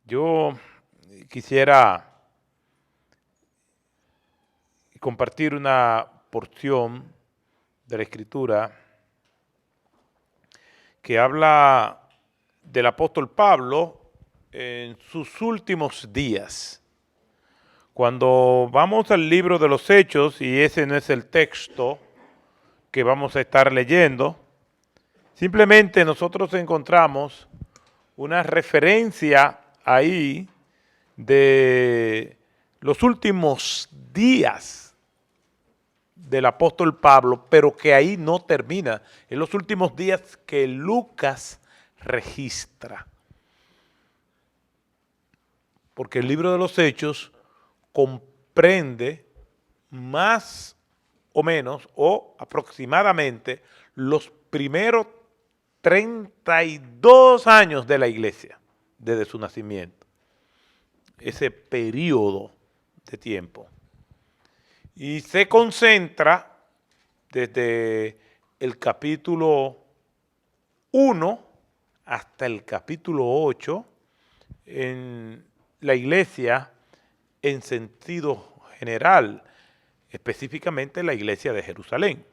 Yo quisiera compartir una porción de la Escritura que habla del apóstol Pablo en sus últimos días. Cuando vamos al libro de los Hechos, y ese no es el texto que vamos a estar leyendo, simplemente nosotros encontramos una referencia ahí de los últimos días del apóstol Pablo, pero que ahí no termina. En los últimos días que Lucas registra. Porque el libro de los Hechos comprende más o menos o aproximadamente los primeros 32 años de la iglesia, desde su nacimiento. Ese periodo de tiempo. Y se concentra desde el capítulo 1 hasta el capítulo 8 en la iglesia en sentido general, específicamente la iglesia de Jerusalén.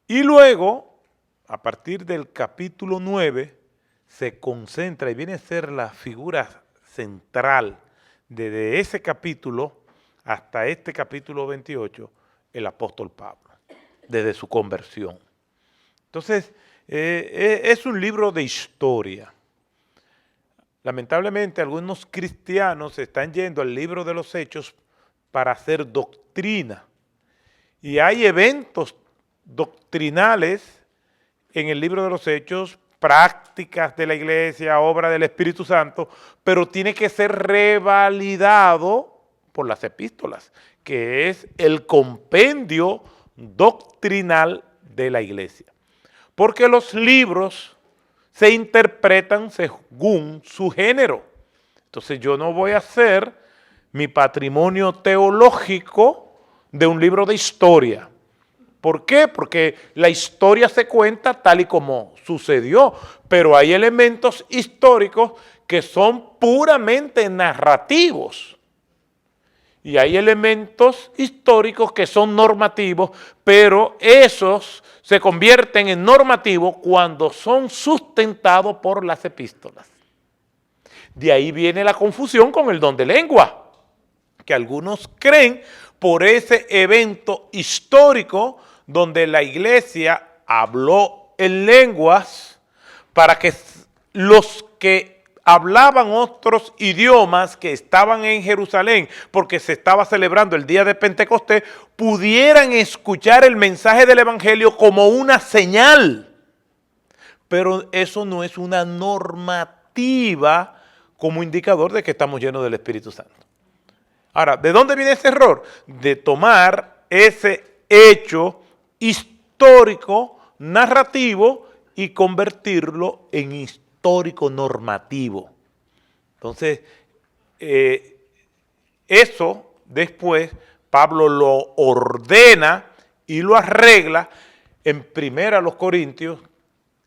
Y luego, a partir del capítulo 9, se concentra y viene a ser la figura central desde ese capítulo hasta este capítulo 28, el apóstol Pablo, desde su conversión. Entonces, es un libro de historia. Lamentablemente, algunos cristianos están yendo al libro de los Hechos para hacer doctrina. Y hay eventos doctrinales en el libro de los Hechos, prácticas de la iglesia, obra del Espíritu Santo, pero tiene que ser revalidado por las epístolas, que es el compendio doctrinal de la iglesia. Porque los libros se interpretan según su género. Entonces yo no voy a hacer mi patrimonio teológico de un libro de historia. ¿Por qué? Porque la historia se cuenta tal y como sucedió, pero hay elementos históricos que son puramente narrativos. Y hay elementos históricos que son normativos, pero esos se convierten en normativos cuando son sustentados por las epístolas. De ahí viene la confusión con el don de lengua, que algunos creen por ese evento histórico donde la iglesia habló en lenguas para que los que hablaban otros idiomas que estaban en Jerusalén, porque se estaba celebrando el día de Pentecostés, pudieran escuchar el mensaje del evangelio como una señal. Pero eso no es una normativa como indicador de que estamos llenos del Espíritu Santo. Ahora, ¿de dónde viene ese error? De tomar ese hecho histórico, narrativo, y convertirlo en histórico normativo. Entonces, eso después Pablo lo ordena y lo arregla en Primera a los Corintios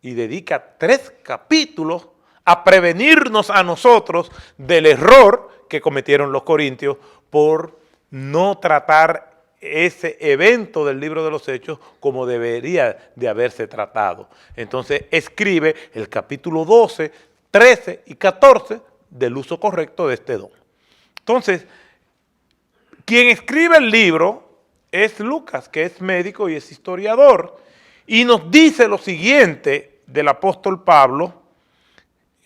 y dedica 3 capítulos a prevenirnos a nosotros del error que cometieron los corintios por no tratar ese evento del libro de los Hechos como debería de haberse tratado. Entonces escribe el capítulo 12, 13 y 14 del uso correcto de este don. Entonces, quien escribe el libro es Lucas, que es médico y es historiador, y nos dice lo siguiente del apóstol Pablo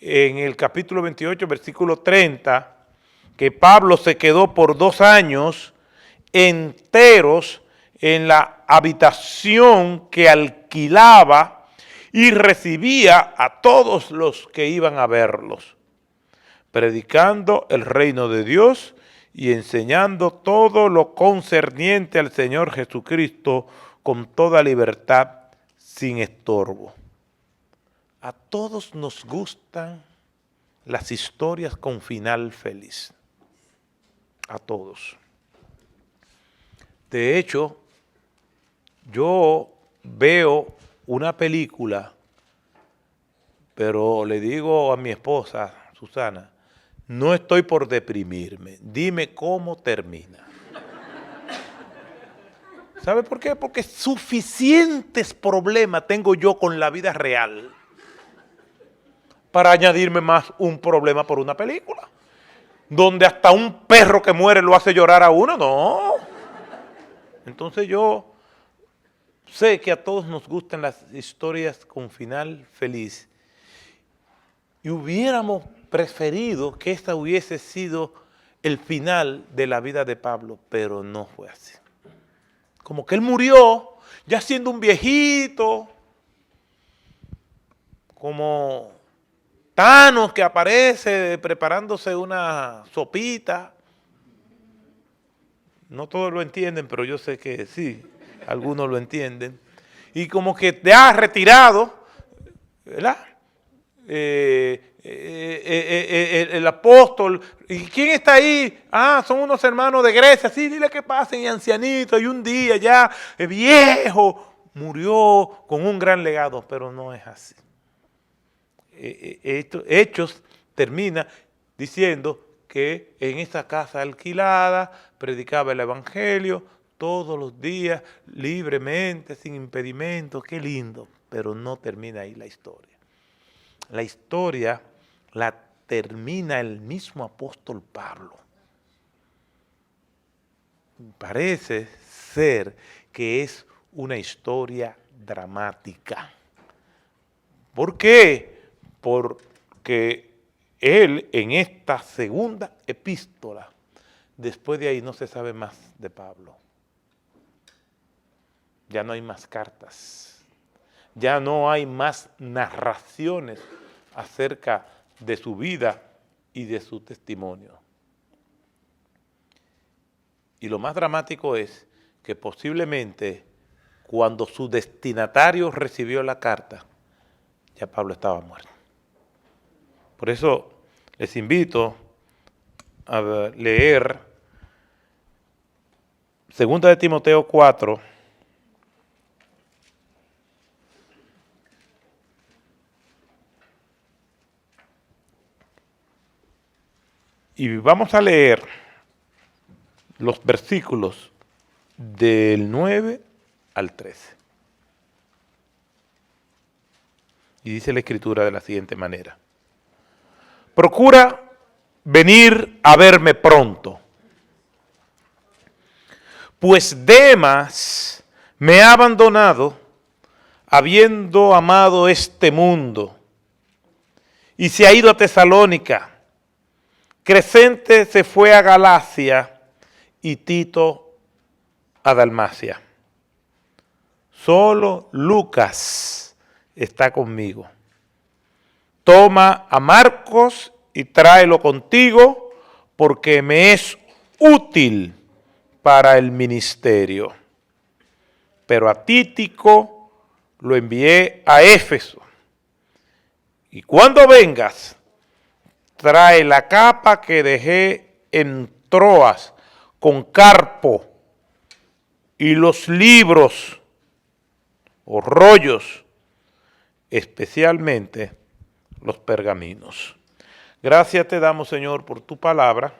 en el capítulo 28, versículo 30, que Pablo se quedó por 2 años enteros en la habitación que alquilaba y recibía a todos los que iban a verlos, predicando el reino de Dios y enseñando todo lo concerniente al Señor Jesucristo con toda libertad, sin estorbo. A todos nos gustan las historias con final feliz. A todos. De hecho, yo veo una película, pero le digo a mi esposa, Susana, no estoy por deprimirme, dime cómo termina. ¿Sabe por qué? Porque suficientes problemas tengo yo con la vida real para añadirme más un problema por una película, donde hasta un perro que muere lo hace llorar a uno, no. Entonces yo sé que a todos nos gustan las historias con final feliz y hubiéramos preferido que esta hubiese sido el final de la vida de Pablo, pero no fue así. Como que él murió ya siendo un viejito, como Thanos que aparece preparándose una sopita. No todos lo entienden, pero yo sé que sí, algunos lo entienden. Y como que te has retirado, ¿verdad? El apóstol, ¿y quién está ahí? Ah, son unos hermanos de Grecia, sí, dile que pasen, y ancianitos, y un día ya, viejo, murió con un gran legado, pero no es así. Hechos termina diciendo que en esa casa alquilada predicaba el evangelio todos los días, libremente, sin impedimentos, qué lindo, pero no termina ahí la historia. La historia la termina el mismo apóstol Pablo. Parece ser que es una historia dramática. ¿Por qué? Porque él en esta segunda epístola, después de ahí no se sabe más de Pablo. Ya no hay más cartas, ya no hay más narraciones acerca de su vida y de su testimonio. Y lo más dramático es que posiblemente cuando su destinatario recibió la carta, ya Pablo estaba muerto. Por eso les invito a leer 2 de Timoteo 4, y vamos a leer los versículos del 9 al 13. Y dice la Escritura de la siguiente manera: procura venir a verme pronto, pues Demas me ha abandonado, habiendo amado este mundo, y se ha ido a Tesalónica. Crescente se fue a Galacia y Tito a Dalmacia. Solo Lucas está conmigo. Toma a Marcos y tráelo contigo, porque me es útil para el ministerio. Pero a Tíquico lo envié a Éfeso. Y cuando vengas, trae la capa que dejé en Troas con Carpo y los libros o rollos, especialmente los pergaminos. Gracias te damos, Señor, por tu palabra.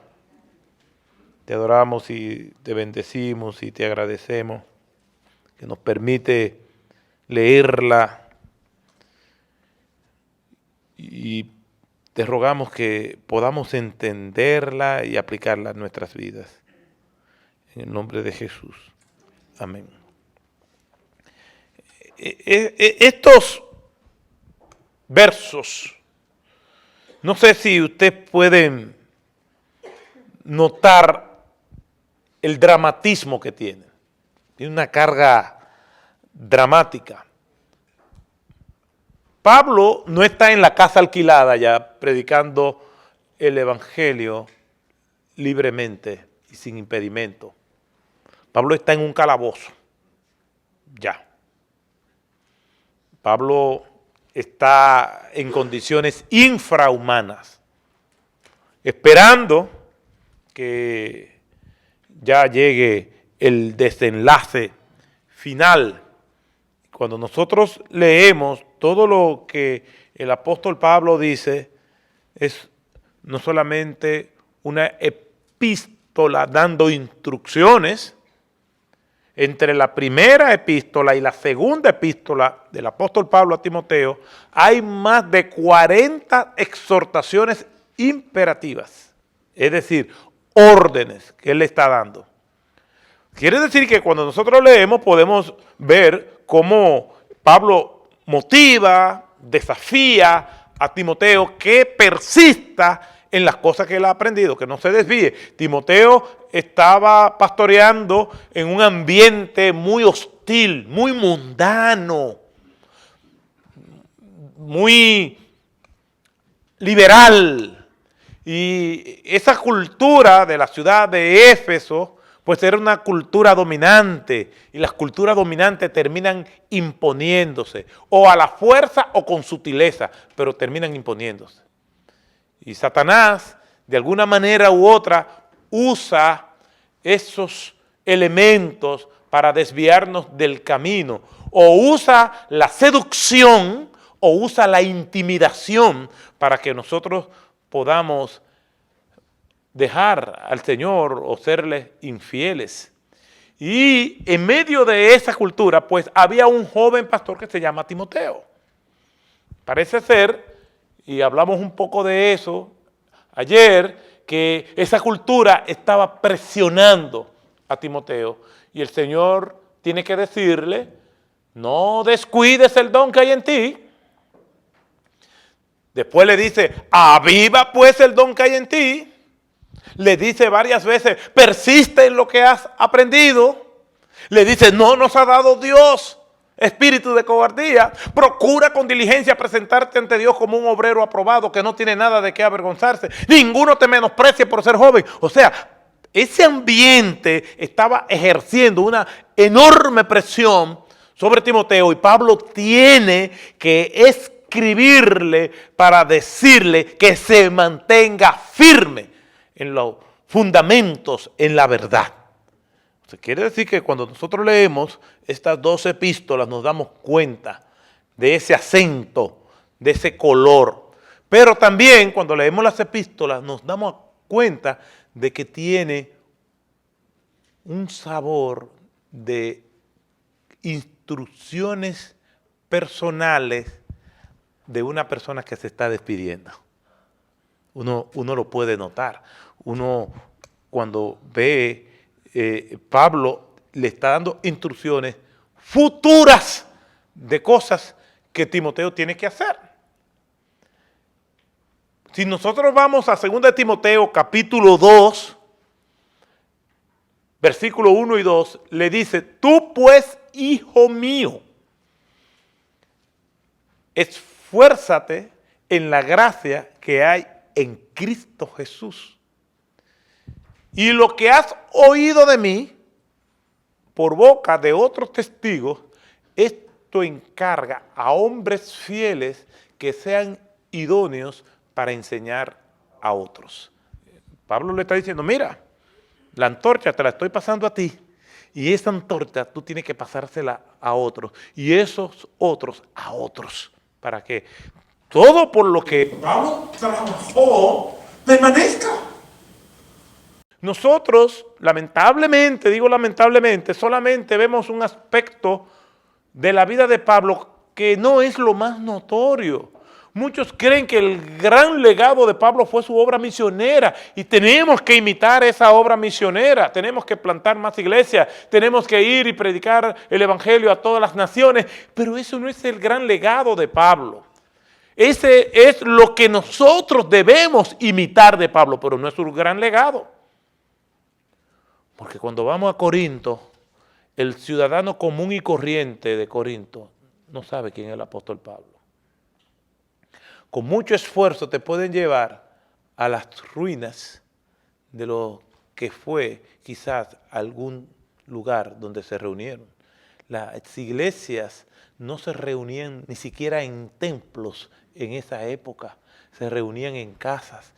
Te adoramos y te bendecimos y te agradecemos que nos permite leerla, y te rogamos que podamos entenderla y aplicarla a nuestras vidas. En el nombre de Jesús. Amén. Estos versos, no sé si ustedes pueden notar el dramatismo que tienen. Tiene una carga dramática. Pablo no está en la casa alquilada ya predicando el evangelio libremente y sin impedimento. Pablo está en un calabozo, ya. Pablo está en condiciones infrahumanas, esperando que ya llegue el desenlace final. Cuando nosotros leemos todo lo que el apóstol Pablo dice, es no solamente una epístola dando instrucciones. Entre la primera epístola y la segunda epístola del apóstol Pablo a Timoteo hay más de 40 exhortaciones imperativas, es decir, órdenes que él le está dando. Quiere decir que cuando nosotros leemos podemos ver cómo Pablo motiva, desafía a Timoteo que persista en las cosas que él ha aprendido, que no se desvíe. Timoteo estaba pastoreando en un ambiente muy hostil, muy mundano, muy liberal. Y esa cultura de la ciudad de Éfeso, pues era una cultura dominante, y las culturas dominantes terminan imponiéndose, o a la fuerza o con sutileza, pero terminan imponiéndose. Y Satanás, de alguna manera u otra, usa esos elementos para desviarnos del camino. O usa la seducción o usa la intimidación para que nosotros podamos dejar al Señor o serle infieles. Y en medio de esa cultura, pues había un joven pastor que se llama Timoteo. Parece ser, y hablamos un poco de eso ayer, que esa cultura estaba presionando a Timoteo y el Señor tiene que decirle, no descuides el don que hay en ti. Después le dice, aviva pues el don que hay en ti. Le dice varias veces, persiste en lo que has aprendido. Le dice, no nos ha dado Dios espíritu de cobardía, procura con diligencia presentarte ante Dios como un obrero aprobado que no tiene nada de qué avergonzarse. Ninguno te menosprecie por ser joven. O sea, ese ambiente estaba ejerciendo una enorme presión sobre Timoteo y Pablo tiene que escribirle para decirle que se mantenga firme en los fundamentos, en la verdad. Quiere decir que cuando nosotros leemos estas dos epístolas nos damos cuenta de ese acento, de ese color. Pero también cuando leemos las epístolas nos damos cuenta de que tiene un sabor de instrucciones personales de una persona que se está despidiendo. Uno lo puede notar. Uno cuando ve Pablo le está dando instrucciones futuras de cosas que Timoteo tiene que hacer. Si nosotros vamos a 2 Timoteo capítulo 2, versículo 1 y 2, le dice, tú pues, hijo mío, esfuérzate en la gracia que hay en Cristo Jesús. Y lo que has oído de mí por boca de otros testigos, esto encarga a hombres fieles que sean idóneos para enseñar a otros. Pablo le está diciendo, mira, la antorcha te la estoy pasando a ti y esa antorcha tú tienes que pasársela a otros y esos otros a otros para que todo por lo que Pablo trabajó permanezca. Nosotros, lamentablemente, digo lamentablemente, solamente vemos un aspecto de la vida de Pablo que no es lo más notorio. Muchos creen que el gran legado de Pablo fue su obra misionera y tenemos que imitar esa obra misionera, tenemos que plantar más iglesias, tenemos que ir y predicar el evangelio a todas las naciones, pero eso no es el gran legado de Pablo. Ese es lo que nosotros debemos imitar de Pablo, pero no es su gran legado. Porque cuando vamos a Corinto, el ciudadano común y corriente de Corinto no sabe quién es el apóstol Pablo. Con mucho esfuerzo te pueden llevar a las ruinas de lo que fue quizás algún lugar donde se reunieron. Las iglesias no se reunían ni siquiera en templos en esa época, se reunían en casas.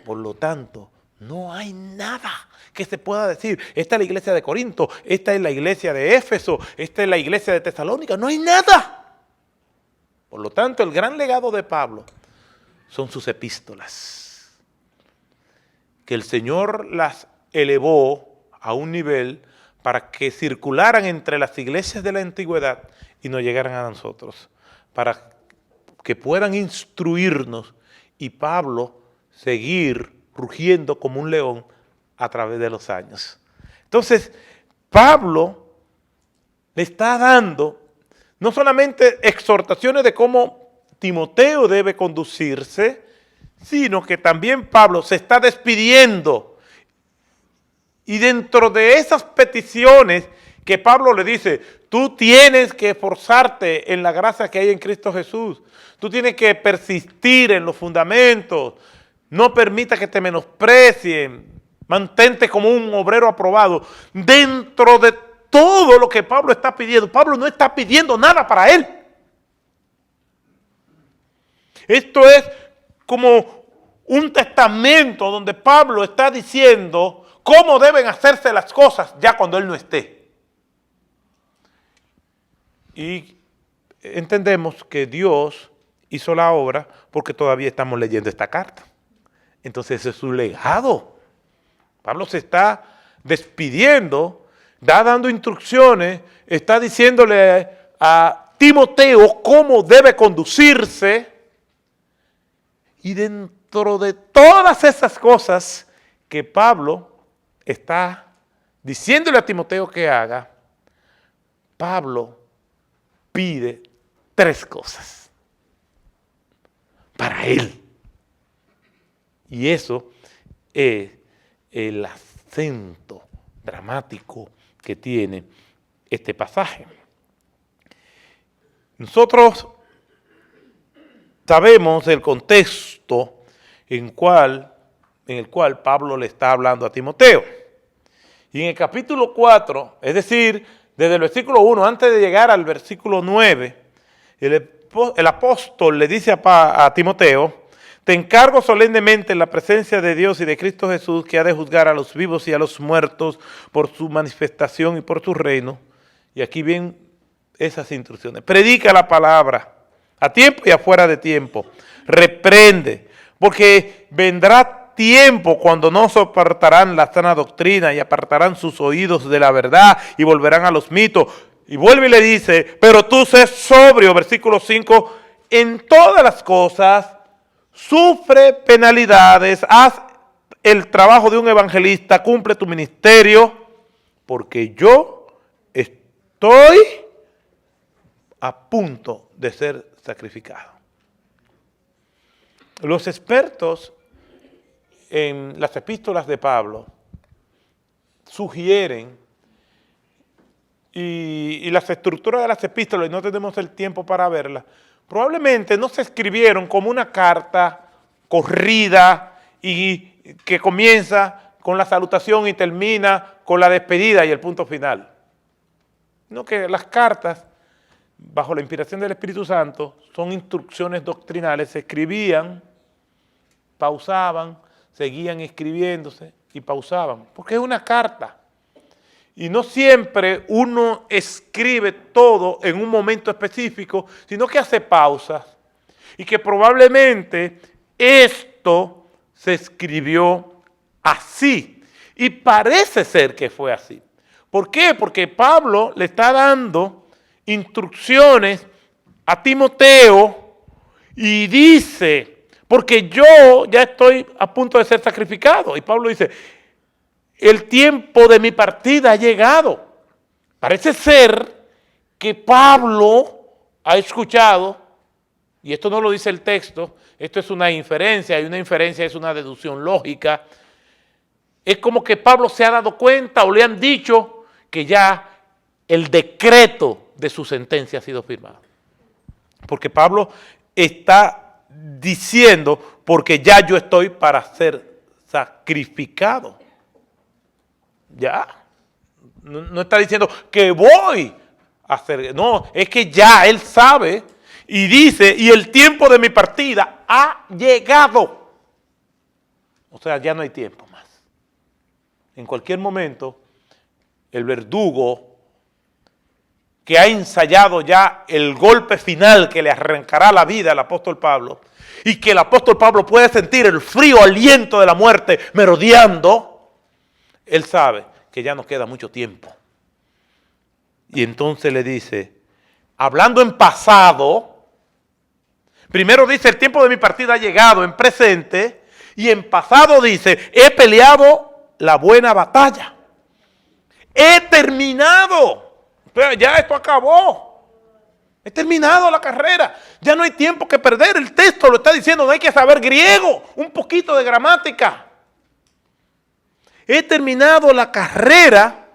Por lo tanto, no hay nada que se pueda decir, esta es la iglesia de Corinto, esta es la iglesia de Éfeso, esta es la iglesia de Tesalónica, no hay nada. Por lo tanto, el gran legado de Pablo son sus epístolas. que el Señor las elevó a un nivel para que circularan entre las iglesias de la antigüedad y nos llegaran a nosotros, para que puedan instruirnos y Pablo seguir rugiendo como un león a través de los años. Entonces, Pablo le está dando no solamente exhortaciones de cómo Timoteo debe conducirse, sino que también Pablo se está despidiendo. Y dentro de esas peticiones que Pablo le dice, tú tienes que esforzarte en la gracia que hay en Cristo Jesús. Tú tienes que persistir en los fundamentos. No permita que te menosprecien. Mantente como un obrero aprobado. Dentro de todo lo que Pablo está pidiendo, Pablo no está pidiendo nada para él. Esto es como un testamento donde Pablo está diciendo cómo deben hacerse las cosas ya cuando él no esté. Y entendemos que Dios hizo la obra porque todavía estamos leyendo esta carta. Entonces ese es su legado. Pablo se está despidiendo, está dando instrucciones, está diciéndole a Timoteo cómo debe conducirse. Y dentro de todas esas cosas que Pablo está diciéndole a Timoteo que haga, Pablo pide 3 cosas para él. Y eso es el acento dramático que tiene este pasaje. Nosotros sabemos el contexto en el cual Pablo le está hablando a Timoteo. Y en el capítulo 4, es decir, desde el versículo 1, antes de llegar al versículo 9, el apóstol le dice a Timoteo, te encargo solemnemente en la presencia de Dios y de Cristo Jesús, que ha de juzgar a los vivos y a los muertos por su manifestación y por su reino. Y aquí vienen esas instrucciones. Predica la palabra a tiempo y afuera de tiempo. Reprende, porque vendrá tiempo cuando no soportarán la sana doctrina y apartarán sus oídos de la verdad y volverán a los mitos. Y vuelve y le dice, pero tú sé sobrio, versículo 5, en todas las cosas sufre penalidades, haz el trabajo de un evangelista, cumple tu ministerio, porque yo estoy a punto de ser sacrificado. Los expertos en las epístolas de Pablo sugieren, y las estructuras de las epístolas, y no tenemos el tiempo para verlas, probablemente no se escribieron como una carta corrida y que comienza con la salutación y termina con la despedida y el punto final. No, que las cartas, bajo la inspiración del Espíritu Santo, son instrucciones doctrinales, se escribían, pausaban, seguían escribiéndose y pausaban, porque es una carta. Y no siempre uno escribe todo en un momento específico, sino que hace pausas. Y que probablemente esto se escribió así. Y parece ser que fue así. ¿Por qué? Porque Pablo le está dando instrucciones a Timoteo y dice, porque yo ya estoy a punto de ser sacrificado. Y Pablo dice, el tiempo de mi partida ha llegado. Parece ser que Pablo ha escuchado, y esto no lo dice el texto, esto es una inferencia, y una inferencia es una deducción lógica. Es como que Pablo se ha dado cuenta o le han dicho que ya el decreto de su sentencia ha sido firmado. Porque Pablo está diciendo, porque ya yo estoy para ser sacrificado. Ya, no está diciendo que voy a hacer, no, es que ya él sabe y dice, y el tiempo de mi partida ha llegado. O sea, ya no hay tiempo más. En cualquier momento, el verdugo que ha ensayado ya el golpe final que le arrancará la vida al apóstol Pablo, y que el apóstol Pablo puede sentir el frío aliento de la muerte merodeando, él sabe que ya no queda mucho tiempo. Y entonces le dice, hablando en pasado, primero dice, el tiempo de mi partida ha llegado, en presente, y en pasado dice, he peleado la buena batalla. He terminado. Pero ya esto acabó. He terminado la carrera. Ya no hay tiempo que perder. El texto lo está diciendo, no hay que saber griego, un poquito de gramática. He terminado la carrera,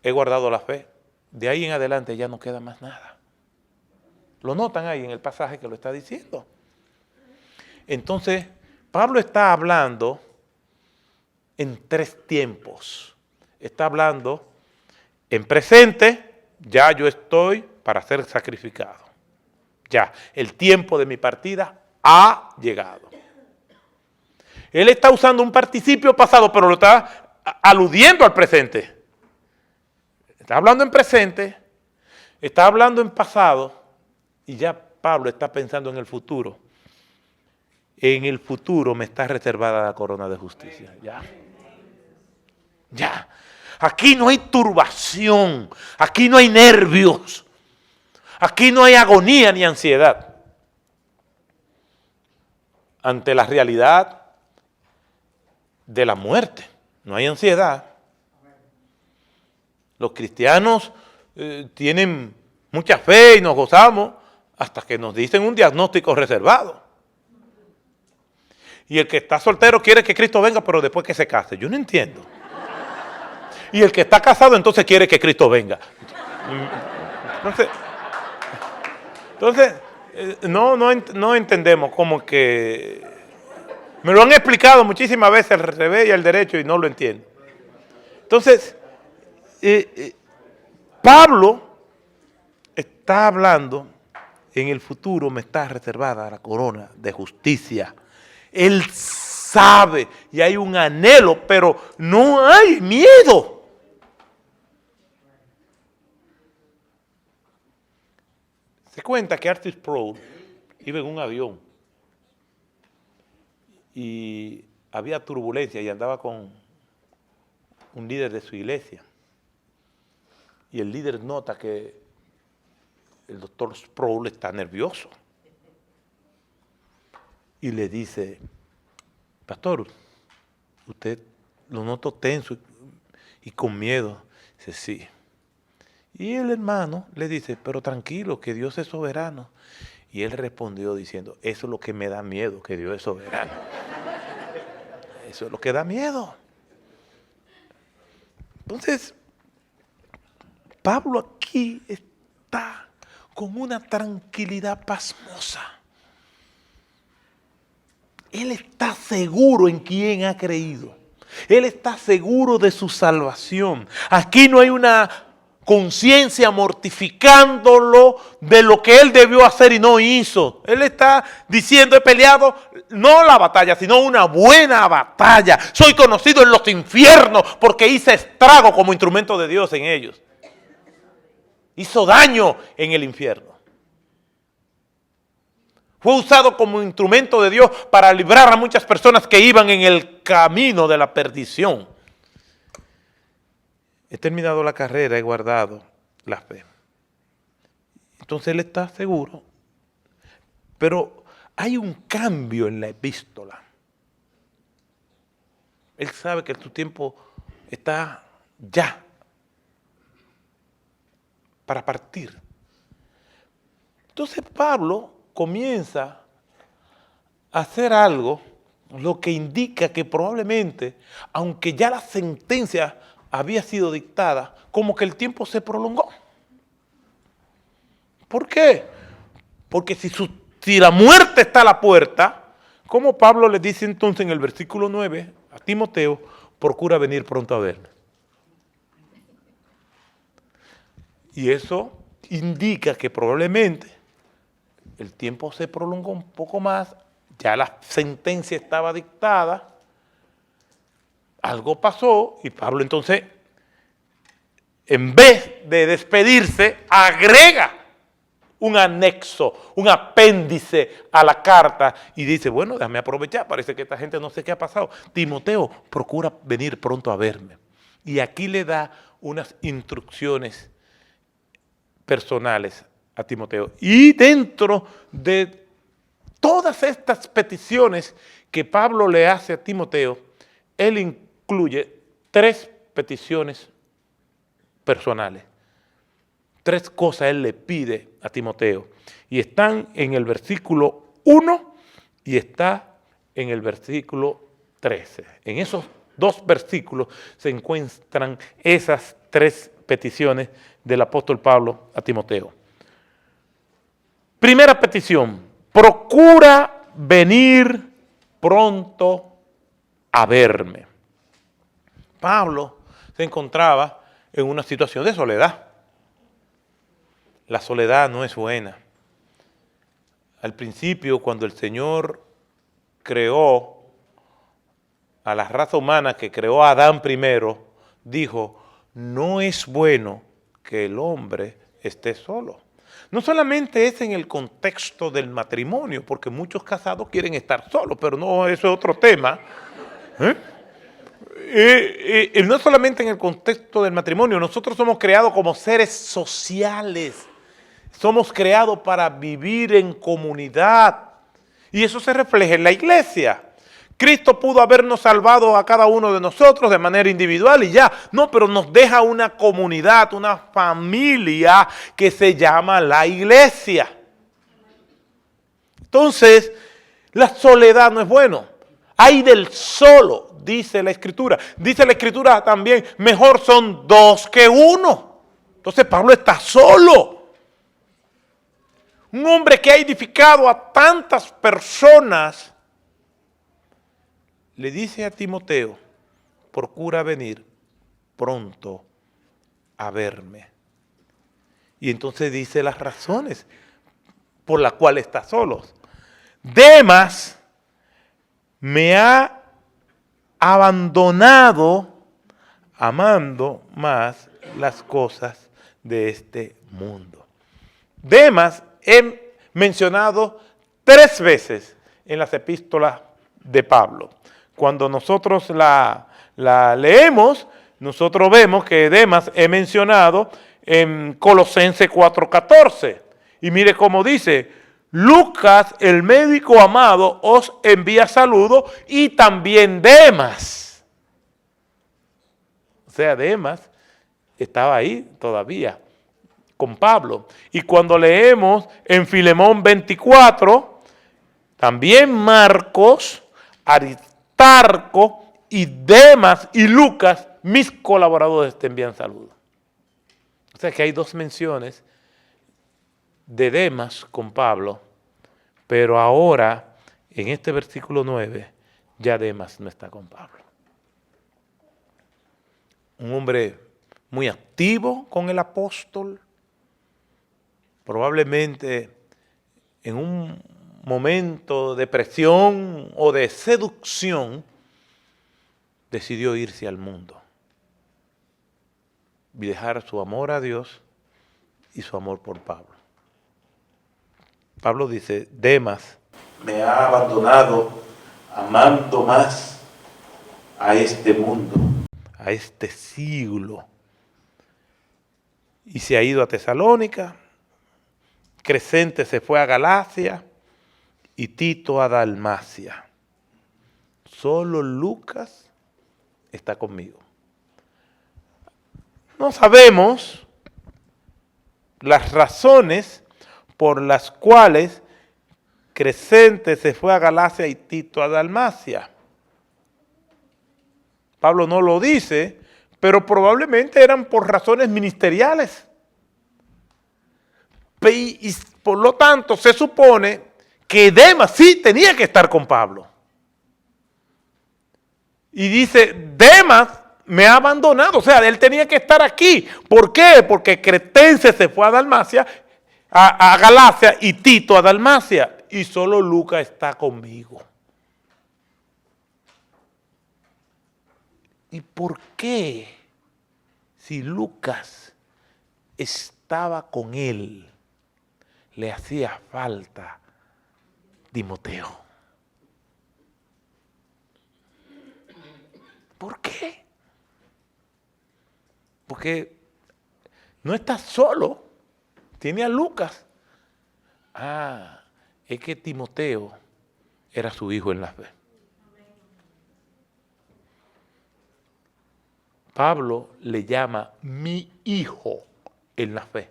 he guardado la fe. De ahí en adelante ya no queda más nada. Lo notan ahí en el pasaje que lo está diciendo. Entonces, Pablo está hablando en tres tiempos. Está hablando en presente, ya yo estoy para ser sacrificado. Ya, el tiempo de mi partida ha llegado. Él está usando un participio pasado, pero lo está aludiendo al presente. Está hablando en presente, está hablando en pasado, y ya Pablo está pensando en el futuro. En el futuro me está reservada la corona de justicia. Ya. Ya. Aquí no hay turbación, aquí no hay nervios, aquí no hay agonía ni ansiedad ante la realidad de la muerte. No hay ansiedad. Los cristianos tienen mucha fe y nos gozamos hasta que nos dicen un diagnóstico reservado. Y el que está soltero quiere que Cristo venga, pero después que se case. Yo no entiendo. Y el que está casado entonces quiere que Cristo venga. Entonces no entendemos como que... Me lo han explicado muchísimas veces al revés y al derecho y no lo entiendo. Entonces, Pablo está hablando, en el futuro me está reservada la corona de justicia. Él sabe y hay un anhelo, pero no hay miedo. Se cuenta que Arthur Sproul iba en un avión y había turbulencia y andaba con un líder de su iglesia. Y el líder nota que el doctor Sproul está nervioso. Y le dice, pastor, usted lo noto tenso y con miedo. Dice, sí. Y el hermano le dice, pero tranquilo, que Dios es soberano. Y él respondió diciendo, eso es lo que me da miedo, que Dios es soberano. Eso es lo que da miedo. Entonces, Pablo aquí está con una tranquilidad pasmosa. Él está seguro en quién ha creído. Él está seguro de su salvación. Aquí no hay una conciencia mortificándolo de lo que él debió hacer y no hizo. Él está diciendo, he peleado no la batalla, sino una buena batalla. Soy conocido en los infiernos porque hice estrago como instrumento de Dios en ellos. Hizo daño en el infierno. Fue usado como instrumento de Dios para librar a muchas personas que iban en el camino de la perdición. He terminado la carrera, he guardado la fe. Entonces él está seguro. Pero hay un cambio en la epístola. Él sabe que su tiempo está ya para partir. Entonces Pablo comienza a hacer algo, lo que indica que probablemente, aunque ya la sentencia había sido dictada, como que el tiempo se prolongó. ¿Por qué? Porque si la muerte está a la puerta, como Pablo le dice entonces en el versículo 9 a Timoteo, procura venir pronto a verme. Y eso indica que probablemente el tiempo se prolongó un poco más, ya la sentencia estaba dictada, algo pasó y Pablo entonces en vez de despedirse, agrega un anexo, un apéndice a la carta y dice, bueno, déjame aprovechar, parece que esta gente no sé qué ha pasado. Timoteo, procura venir pronto a verme. Y aquí le da unas instrucciones personales a Timoteo. Y dentro de todas estas peticiones que Pablo le hace a Timoteo, él incluye 3 peticiones personales. 3 cosas él le pide a Timoteo. Y están en el versículo 1 y está en el versículo 13. En esos 2 versículos se encuentran esas 3 peticiones del apóstol Pablo a Timoteo. Primera petición, procura venir pronto a verme. Pablo se encontraba en una situación de soledad. La soledad no es buena. Al principio, cuando el Señor creó a la raza humana, que creó a Adán primero, dijo, no es bueno que el hombre esté solo. No solamente es en el contexto del matrimonio, porque muchos casados quieren estar solos, pero no, eso es otro tema. No solamente en el contexto del matrimonio, nosotros somos creados como seres sociales. Somos creados para vivir en comunidad y eso se refleja en la iglesia. Cristo pudo habernos salvado a cada uno de nosotros de manera individual y ya. No, pero nos deja una comunidad, una familia que se llama la iglesia. Entonces, la soledad no es bueno. Hay del solo, dice la Escritura. Dice la Escritura también, mejor son 2 que 1. Entonces Pablo está solo. Un hombre que ha edificado a tantas personas, le dice a Timoteo, procura venir pronto a verme. Y entonces dice las razones por las cuales está solo. Demas me ha abandonado amando más las cosas de este mundo. Demas he mencionado 3 veces en las epístolas de Pablo. Cuando nosotros la leemos, nosotros vemos que Demas he mencionado en Colosenses 4:14. Y mire cómo dice, Lucas, el médico amado, os envía saludos y también Demas. O sea, Demas estaba ahí todavía con Pablo. Y cuando leemos en Filemón 24, también Marcos, Aristarco y Demas y Lucas, mis colaboradores, te envían saludos. O sea que hay 2 menciones de Demas con Pablo, pero ahora, en este versículo 9, ya Demas no está con Pablo. Un hombre muy activo con el apóstol, probablemente en un momento de presión o de seducción, decidió irse al mundo y dejar su amor a Dios y su amor por Pablo. Pablo dice, Demas me ha abandonado amando más a este mundo, a este siglo, y se ha ido a Tesalónica. Crescente se fue a Galacia y Tito a Dalmacia. Solo Lucas está conmigo. No sabemos las razones por las cuales Crescente se fue a Galacia y Tito a Dalmacia. Pablo no lo dice, pero probablemente eran por razones ministeriales. Y por lo tanto se supone que Demas sí tenía que estar con Pablo. Y dice, Demas me ha abandonado, o sea, él tenía que estar aquí. ¿Por qué? Porque Crescente se fue a Dalmacia, a Galacia y Tito a Dalmacia. Y solo Lucas está conmigo. ¿Y por qué si Lucas estaba con él, le hacía falta Timoteo. ¿Por qué? Porque no está solo, tiene a Lucas. Ah, es que Timoteo era su hijo en la fe. Pablo le llama mi hijo en la fe.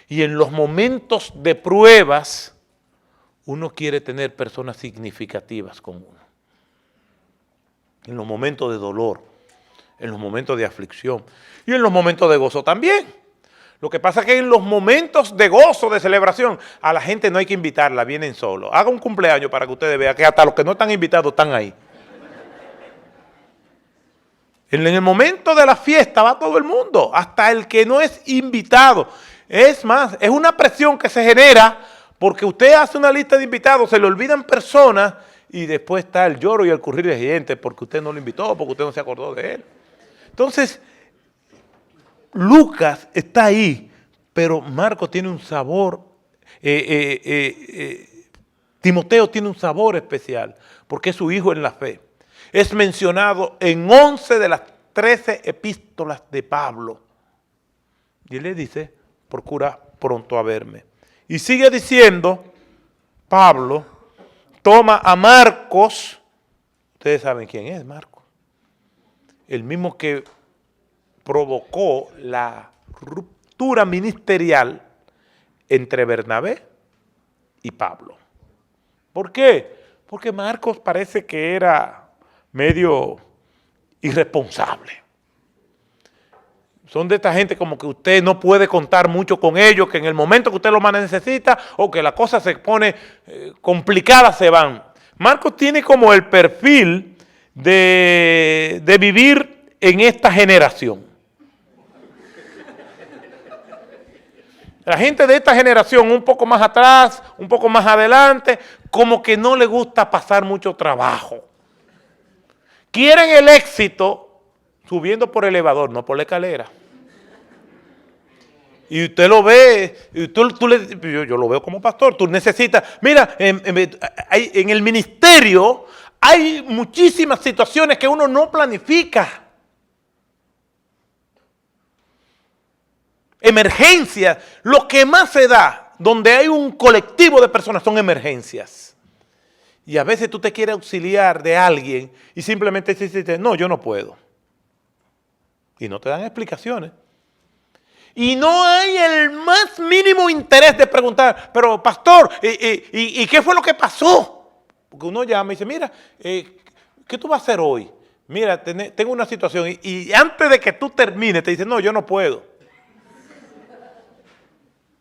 Y en los momentos de pruebas, uno quiere tener personas significativas con uno. En los momentos de dolor, en los momentos de aflicción y en los momentos de gozo también. Lo que pasa es que en los momentos de gozo, de celebración, a la gente no hay que invitarla, vienen solos. Haga un cumpleaños para que ustedes vean que hasta los que no están invitados están ahí. En el momento de la fiesta va todo el mundo, hasta el que no es invitado. Es más, es una presión que se genera porque usted hace una lista de invitados, se le olvidan personas y después está el lloro y el currir de gente porque usted no lo invitó, porque usted no se acordó de él. Entonces, Lucas está ahí, pero Marcos tiene un sabor, Timoteo tiene un sabor especial porque es su hijo en la fe. Es mencionado en 11 de las 13 epístolas de Pablo. Y él le dice, procura pronto a verme. Y sigue diciendo, Pablo, toma a Marcos. Ustedes saben quién es Marcos. El mismo que provocó la ruptura ministerial entre Bernabé y Pablo. ¿Por qué? Porque Marcos parece que era medio irresponsable. Son de esta gente como que usted no puede contar mucho con ellos, que en el momento que usted lo más necesita o que la cosa se pone complicada se van. Marcos tiene como el perfil de vivir en esta generación. La gente de esta generación, un poco más atrás, un poco más adelante, como que no le gusta pasar mucho trabajo. Quieren el éxito subiendo por el elevador, no por la escalera. Y usted lo ve, y yo lo veo como pastor, tú necesitas, mira, en el ministerio hay muchísimas situaciones que uno no planifica. Emergencias, lo que más se da, donde hay un colectivo de personas son emergencias. Y a veces tú te quieres auxiliar de alguien y simplemente dices, no, yo no puedo. Y no te dan explicaciones. Y no hay el más mínimo interés de preguntar, pero pastor, ¿y qué fue lo que pasó? Porque uno llama y dice, mira, ¿qué tú vas a hacer hoy? Mira, tengo una situación. Y antes de que tú termines te dicen, no, yo no puedo.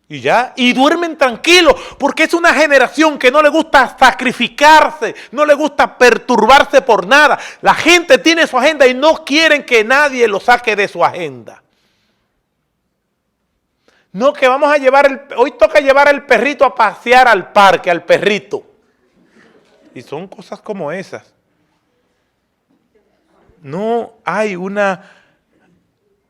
Y ya, y duermen tranquilos, porque es una generación que no le gusta sacrificarse, no le gusta perturbarse por nada. La gente tiene su agenda y no quieren que nadie lo saque de su agenda. No, que vamos a llevar, hoy toca llevar al perrito a pasear al parque, al perrito. Y son cosas como esas. No hay una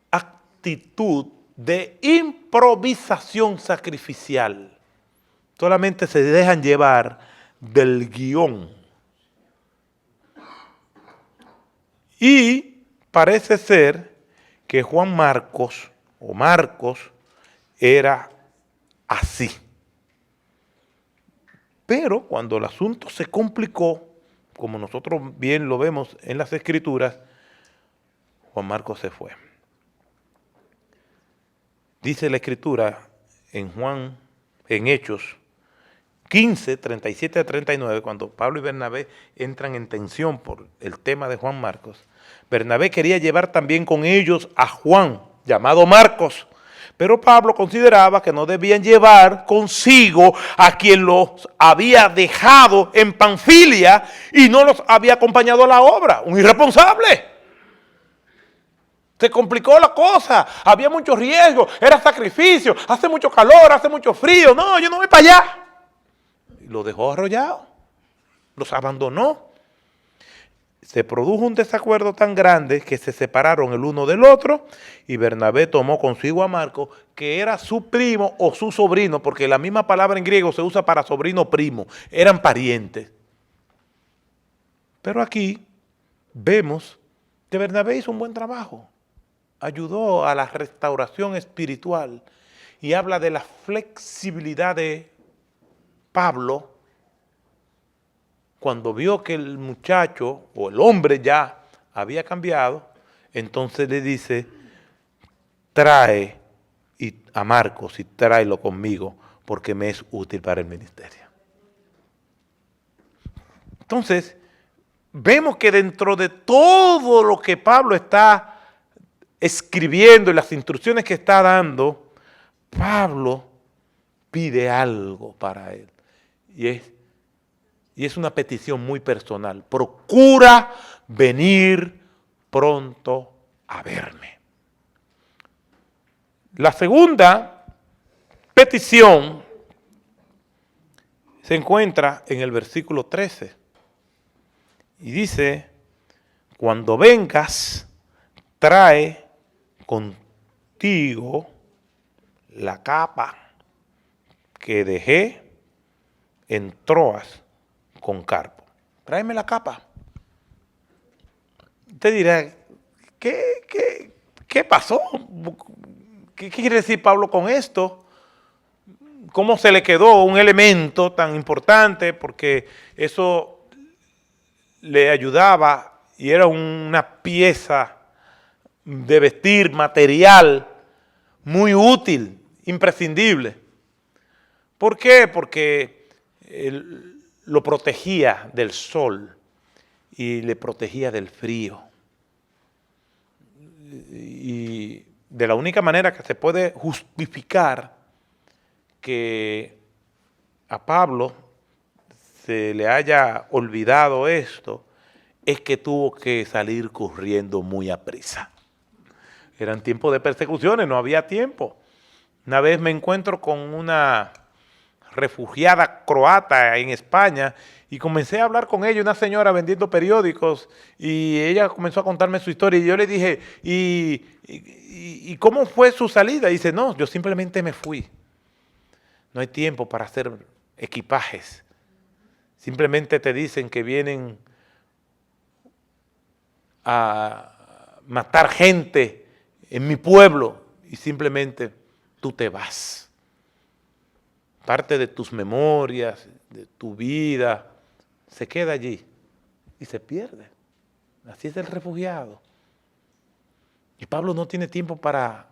actitud de improvisación sacrificial. Solamente se dejan llevar del guión. Y parece ser que Juan Marcos, o Marcos, era así. Pero cuando el asunto se complicó, como nosotros bien lo vemos en las Escrituras, Juan Marcos se fue. Dice la Escritura en Hechos 15, 37 a 39, cuando Pablo y Bernabé entran en tensión por el tema de Juan Marcos, Bernabé quería llevar también con ellos a Juan, llamado Marcos, pero Pablo consideraba que no debían llevar consigo a quien los había dejado en Panfilia y no los había acompañado a la obra, un irresponsable. Se complicó la cosa, había mucho riesgo, era sacrificio, hace mucho calor, hace mucho frío, no, yo no voy para allá. Y los dejó arrollados, los abandonó. se produjo un desacuerdo tan grande que se separaron el uno del otro y Bernabé tomó consigo a Marcos, que era su primo o su sobrino, porque la misma palabra en griego se usa para sobrino primo, eran parientes. Pero aquí vemos que Bernabé hizo un buen trabajo, ayudó a la restauración espiritual y habla de la flexibilidad de Pablo cuando vio que el muchacho o el hombre ya había cambiado. Entonces le dice, trae a Marcos y tráelo conmigo porque me es útil para el ministerio. Entonces, vemos que dentro de todo lo que Pablo está escribiendo y las instrucciones que está dando, Pablo pide algo para él. Y es una petición muy personal. Procura venir pronto a verme. La segunda petición se encuentra en el versículo 13. Y dice, cuando vengas, trae contigo la capa que dejé en Troas con Carpo. Tráeme la capa. Usted dirá, ¿qué pasó? ¿Qué quiere decir Pablo con esto? ¿Cómo se le quedó un elemento tan importante? Porque eso le ayudaba y era una pieza de vestir material muy útil, imprescindible. ¿Por qué? Porque lo protegía del sol y le protegía del frío. Y de la única manera que se puede justificar que a Pablo se le haya olvidado esto es que tuvo que salir corriendo muy aprisa. Eran tiempos de persecuciones, no había tiempo. Una vez me encuentro con una refugiada croata en España y comencé a hablar con ella, una señora vendiendo periódicos, y ella comenzó a contarme su historia y yo le dije, ¿y cómo fue su salida? Y dice, no, yo simplemente me fui. No hay tiempo para hacer equipajes. Simplemente te dicen que vienen a matar gente en mi pueblo y simplemente tú te vas. Parte de tus memorias, de tu vida, se queda allí y se pierde. Así es el refugiado. Y Pablo no tiene tiempo para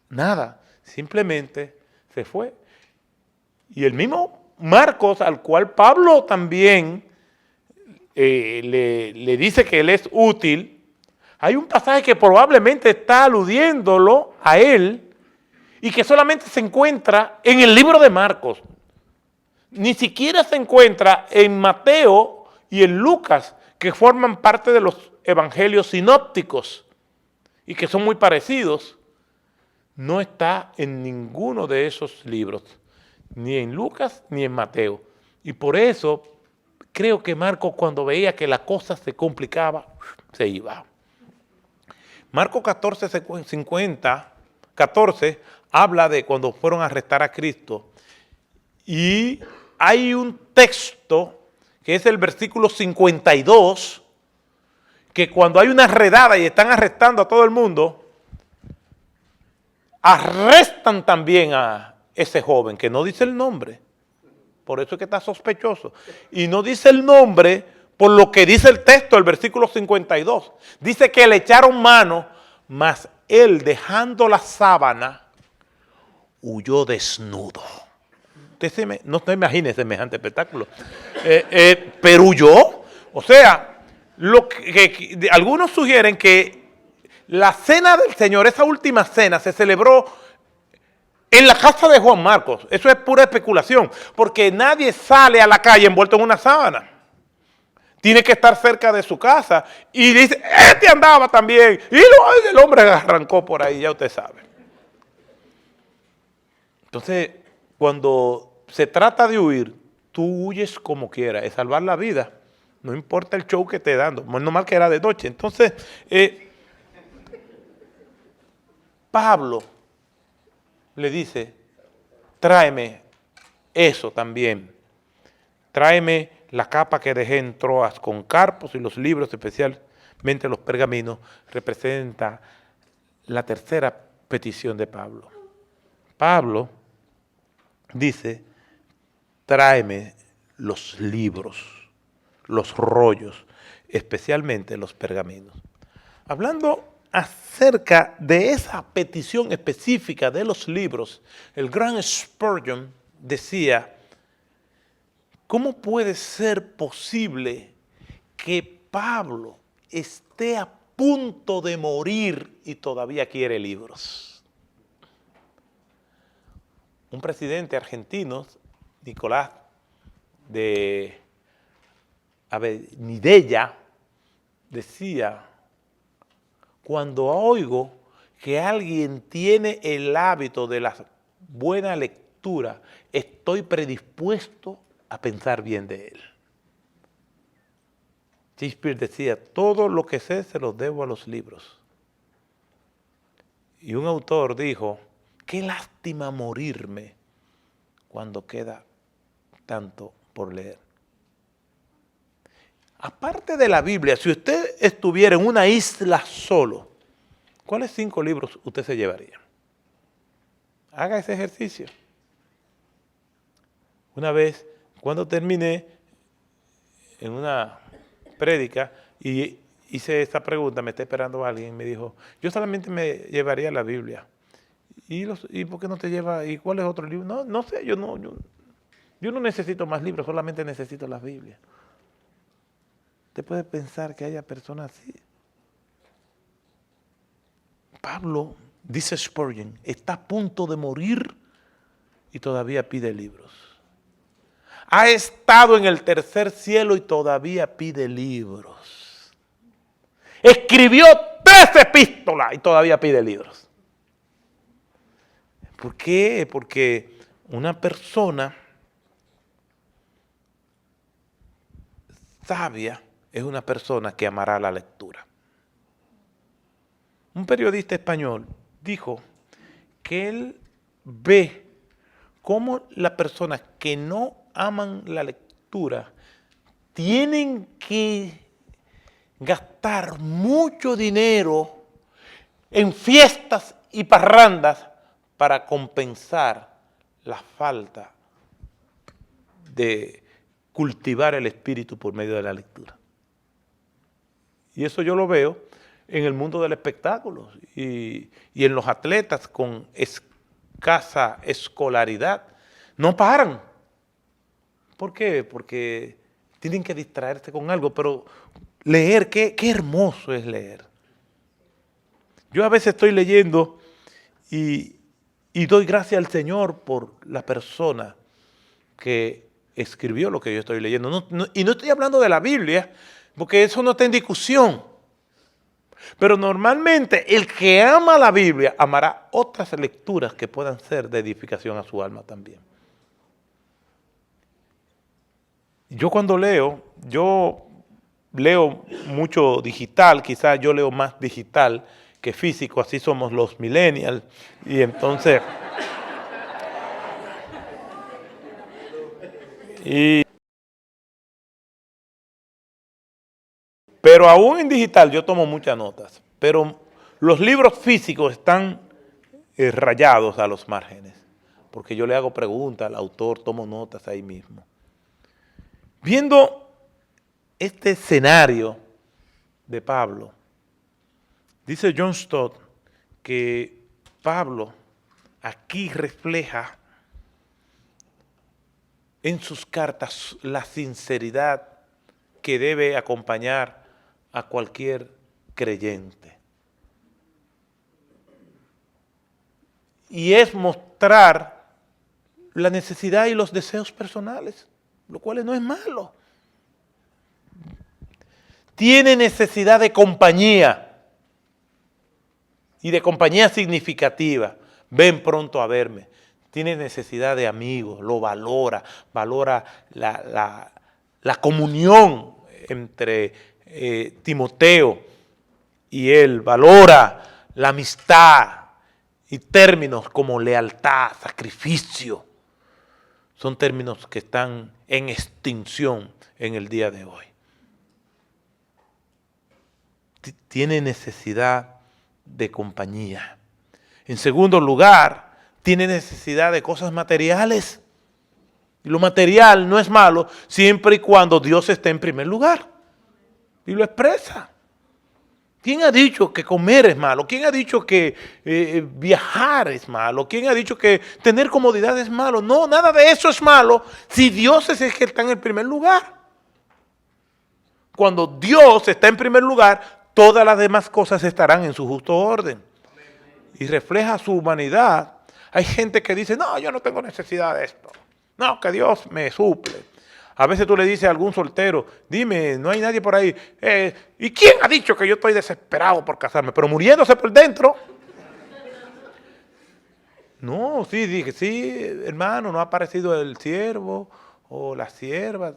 nada, simplemente se fue. Y el mismo Marcos, al cual Pablo también le dice que él es útil, hay un pasaje que probablemente está aludiéndolo a él y que solamente se encuentra en el libro de Marcos. Ni siquiera se encuentra en Mateo y en Lucas, que forman parte de los evangelios sinópticos y que son muy parecidos. No está en ninguno de esos libros, ni en Lucas ni en Mateo. Y por eso creo que Marcos, cuando veía que la cosa se complicaba, se iba. Marcos 14 habla de cuando fueron a arrestar a Cristo. Y hay un texto que es el versículo 52, que cuando hay una redada y están arrestando a todo el mundo, arrestan también a ese joven, que no dice el nombre. Por eso es que está sospechoso. Y no dice el nombre por lo que dice el texto, el versículo 52. Dice que le echaron mano, mas él, dejando la sábana, huyó desnudo. Usted no se imagine semejante espectáculo. Pero huyó. O sea, algunos sugieren que la cena del Señor, esa última cena, se celebró en la casa de Juan Marcos. Eso es pura especulación, porque nadie sale a la calle envuelto en una sábana. Tiene que estar cerca de su casa. Y dice, este andaba también. Y el hombre arrancó por ahí, ya usted sabe. Entonces, cuando se trata de huir, tú huyes como quieras, es salvar la vida. No importa el show que esté dando, no mal que era de noche. Entonces, Pablo le dice, tráeme eso también. Tráeme la capa que dejé en Troas con Carpos y los libros, especialmente los pergaminos, representa la tercera petición de Pablo. Pablo dice, tráeme los libros, los rollos, especialmente los pergaminos. Hablando acerca de esa petición específica de los libros, el gran Spurgeon decía, ¿cómo puede ser posible que Pablo esté a punto de morir y todavía quiere libros? Un presidente argentino, Nicolás de Avenidella, decía, cuando oigo que alguien tiene el hábito de la buena lectura, estoy predispuesto a pensar bien de él. Shakespeare decía, todo lo que sé se lo debo a los libros. Y un autor dijo, qué lástima morirme cuando queda tanto por leer. Aparte de la Biblia, si usted estuviera en una isla solo, ¿cuáles 5 libros usted se llevaría? Haga ese ejercicio. Una vez, cuando terminé en una prédica y hice esta pregunta, me está esperando alguien, me dijo, yo solamente me llevaría la Biblia. ¿Y por qué no te lleva? ¿Y cuál es otro libro? No sé, yo no necesito más libros, solamente necesito la Biblia. Usted puede pensar que haya personas así. Pablo, dice Spurgeon, está a punto de morir y todavía pide libros. Ha estado en el tercer cielo y todavía pide libros. Escribió 3 epístolas y todavía pide libros. ¿Por qué? Porque una persona sabia es una persona que amará la lectura. Un periodista español dijo que él ve cómo las personas que no aman la lectura tienen que gastar mucho dinero en fiestas y parrandas para compensar la falta de cultivar el espíritu por medio de la lectura. Y eso yo lo veo en el mundo del espectáculo y en los atletas con escasa escolaridad. No paran. ¿Por qué? Porque tienen que distraerse con algo, pero leer, qué hermoso es leer. Yo a veces estoy leyendo y doy gracias al Señor por la persona que escribió lo que yo estoy leyendo. Y no estoy hablando de la Biblia, porque eso no está en discusión. Pero normalmente el que ama la Biblia amará otras lecturas que puedan ser de edificación a su alma también. Yo cuando leo mucho digital, quizás yo leo más digital que físico, así somos los millennials, y entonces... Pero aún en digital yo tomo muchas notas, pero los libros físicos están rayados a los márgenes, porque yo le hago preguntas al autor, tomo notas ahí mismo. Viendo este escenario de Pablo, dice John Stott que Pablo aquí refleja en sus cartas la sinceridad que debe acompañar a cualquier creyente. Y es mostrar la necesidad y los deseos personales, lo cual no es malo. Tiene necesidad de compañía y de compañía significativa. Ven pronto a verme. Tiene necesidad de amigos, lo valora la comunión entre Timoteo y él valora la amistad y términos como lealtad, sacrificio. Son términos que están en extinción en el día de hoy. Tiene necesidad de compañía. En segundo lugar, tiene necesidad de cosas materiales. Y lo material no es malo siempre y cuando Dios esté en primer lugar. Y lo expresa. ¿Quién ha dicho que comer es malo? ¿Quién ha dicho que viajar es malo? ¿Quién ha dicho que tener comodidad es malo? No, nada de eso es malo si Dios es el que está en el primer lugar. Cuando Dios está en primer lugar, todas las demás cosas estarán en su justo orden. Y refleja su humanidad. Hay gente que dice, no, yo no tengo necesidad de esto. No, que Dios me suple. A veces tú le dices a algún soltero, dime, no hay nadie por ahí. ¿Y quién ha dicho que yo estoy desesperado por casarme? Pero muriéndose por dentro. No, sí, dije, sí, hermano, no ha aparecido el siervo o la sierva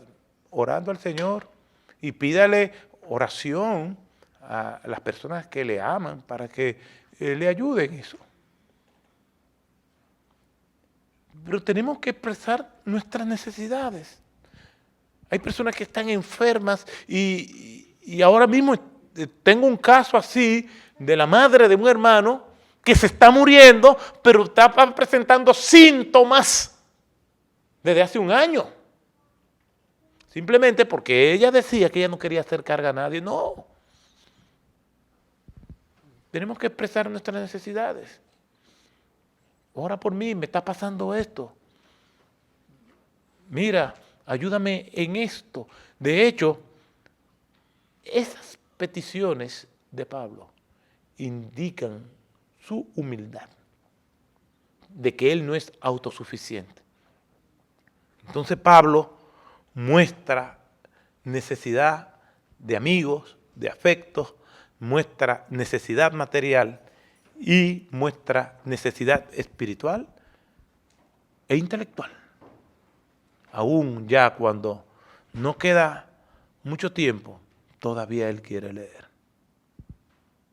orando al Señor. Y pídale oración a las personas que le aman para que le ayuden en eso. Pero tenemos que expresar nuestras necesidades. Hay personas que están enfermas y ahora mismo tengo un caso así de la madre de un hermano que se está muriendo, pero está presentando síntomas desde hace un año. Simplemente porque ella decía que ella no quería hacer carga a nadie. No. Tenemos que expresar nuestras necesidades. Ora por mí, me está pasando esto. Mira, ayúdame en esto. De hecho, esas peticiones de Pablo indican su humildad, de que él no es autosuficiente. Entonces Pablo muestra necesidad de amigos, de afectos, muestra necesidad material y muestra necesidad espiritual e intelectual. Aún ya cuando no queda mucho tiempo, todavía él quiere leer.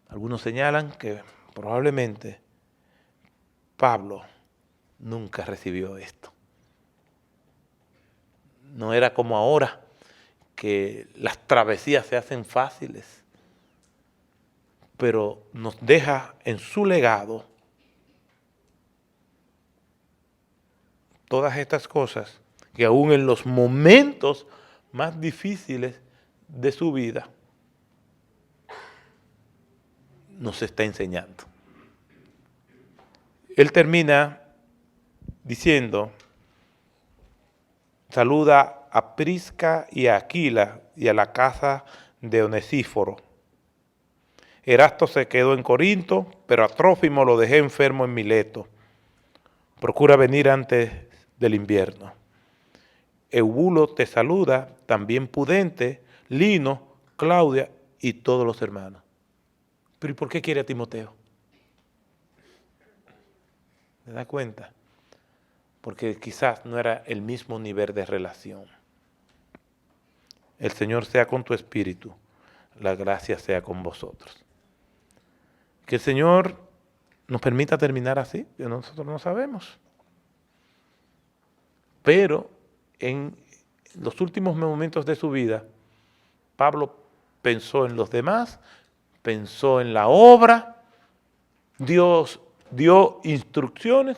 Algunos señalan que probablemente Pablo nunca recibió esto. No era como ahora, que las travesías se hacen fáciles, pero nos deja en su legado todas estas cosas que aún en los momentos más difíciles de su vida nos está enseñando. Él termina diciendo, saluda a Prisca y a Aquila y a la casa de Onesíforo. Erasto se quedó en Corinto, pero a Trófimo lo dejé enfermo en Mileto. Procura venir antes del invierno. Eubulo te saluda, también Pudente, Lino, Claudia y todos los hermanos. ¿Pero y por qué quiere a Timoteo? ¿Se da cuenta? Porque quizás no era el mismo nivel de relación. El Señor sea con tu espíritu, la gracia sea con vosotros. Que el Señor nos permita terminar así, que nosotros no sabemos. Pero en los últimos momentos de su vida, Pablo pensó en los demás, pensó en la obra, Dios dio instrucciones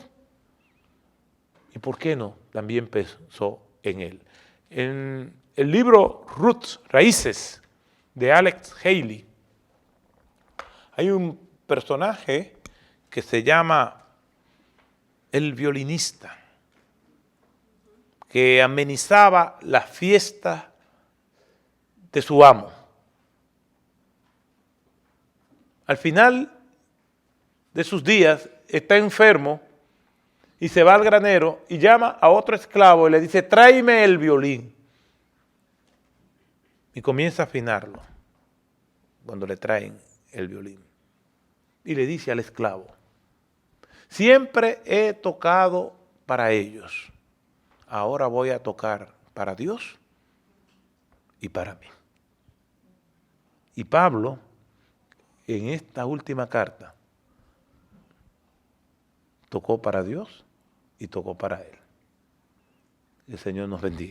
y, ¿por qué no?, también pensó en él. En el libro Roots, Raíces, de Alex Haley, hay un personaje que se llama el violinista, que amenizaba la fiesta de su amo. Al final de sus días está enfermo y se va al granero y llama a otro esclavo y le dice, tráeme el violín. Y comienza a afinarlo cuando le traen el violín. Y le dice al esclavo, siempre he tocado para ellos, ahora voy a tocar para Dios y para mí. Y Pablo, en esta última carta, tocó para Dios y tocó para él. El Señor nos bendiga.